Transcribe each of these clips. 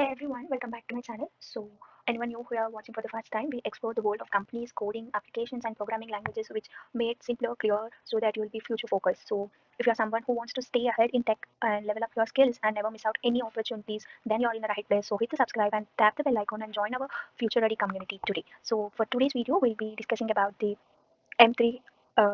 Hey everyone, welcome back to my channel. So, anyone new who are watching for the first time, we explore the world of companies, coding, applications, and programming languages which made simpler, clear, so that you will be future focused. So, if you're someone who wants to stay ahead in tech and level up your skills and never miss out any opportunities, then you're in the right place. So, hit the subscribe and tap the bell icon and join our future ready community today. So, for today's video, we'll be discussing about the M3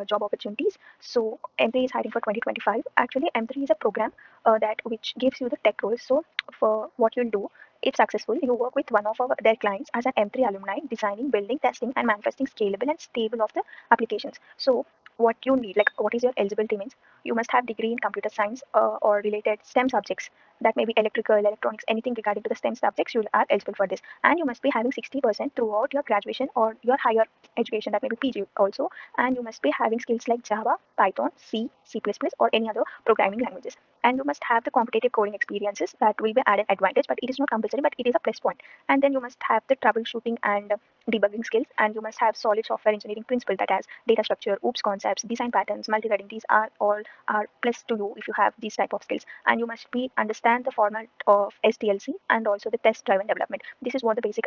job opportunities. So M3 is hiring for 2025. Actually, M3 is a program that which gives you the tech roles. So for what you'll do, if successful, you work with one of their clients as an M3 alumni, designing, building, testing, and manifesting scalable and stable of the applications. So what you need, like what is your eligibility means, you must have degree in computer science or related STEM subjects. That may be electrical, electronics, anything regarding to the STEM subjects, you are eligible for this. And you must be having 60% throughout your graduation or your higher education, that may be PG also, and you must be having skills like Java, Python, C, C++, or any other programming languages. And you must have the competitive coding experiences that will be added advantage, but it is not compulsory, but it is a plus point. And then you must have the troubleshooting and debugging skills, and you must have solid software engineering principle that has data structure, OOPS concepts, design patterns, multithreading. These are all are plus to you if you have these type of skills. And you must be understand the format of SDLC and also the test driven development. This is what the basic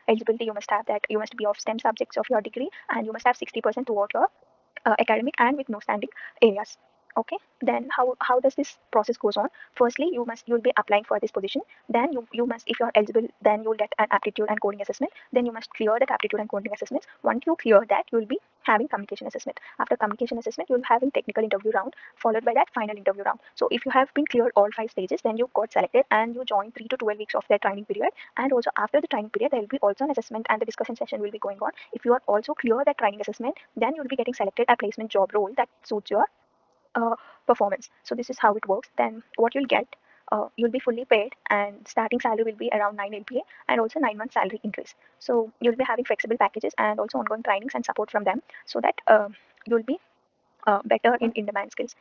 eligibility you must have, that you must be of STEM subjects of your degree, and you must have 60% toward your academic and with no standing areas. Okay, then how does this process goes on? Firstly, you'll be applying for this position. Then you must, if you're eligible, then you'll get an aptitude and coding assessment. Then you must clear that aptitude and coding assessments. Once you clear that, you'll be having communication assessment. After communication assessment, you'll having technical interview round, followed by that final interview round. So if you have been cleared all 5 stages, then you got selected and you join 3 to 12 weeks of their training period. And also after the training period, there will be also an assessment and the discussion session will be going on. If you are also clear that training assessment, then you'll be getting selected a placement job role that suits your uh, performance. So this is how it works. Then what you'll get, you'll be fully paid, and starting salary will be around 9 LPA and also 9 month salary increase. So you'll be having flexible packages and also ongoing trainings and support from them, so that you'll be better in demand skills.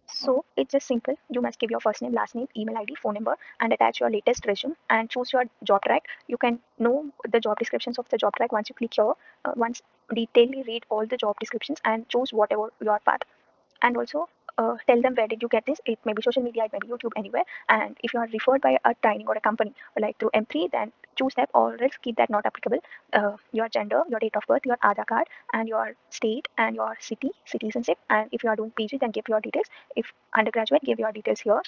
So it's just simple. You must give your first name, last name, email ID, phone number, and attach your latest resume and choose your job track. You can know the job descriptions of the job track once you click here. Once detailedly read all the job descriptions and choose whatever your path. And also tell them where did you get this. It may be social media, it may be YouTube, anywhere. And if you are referred by a training or a company like through M3, then choose that or else keep that not applicable. Your gender, your date of birth, your Aadhaar card, and your state and your city, citizenship. And if you are doing PG, then give your details. If undergraduate, give your details here.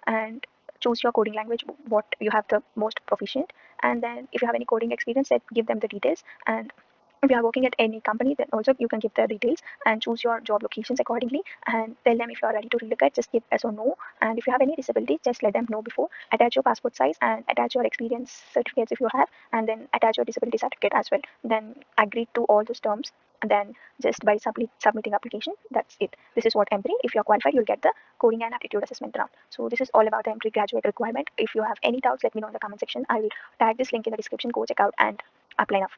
And choose your coding language, what you have the most proficient. And then if you have any coding experience, then give them the details. And if you are working at any company, then also you can give the details and choose your job locations accordingly, and tell them if you are ready to relocate, just give yes or no. And if you have any disabilities, just let them know before. Attach your passport size and attach your experience certificates if you have, and then attach your disability certificate as well. Then agree to all those terms, and then just by submitting application, that's it. This is what M3, if you're qualified, you'll get the coding and aptitude assessment round. So this is all about the M3 graduate requirement. If you have any doubts, let me know in the comment section. I will tag this link in the description. Go check out and apply now.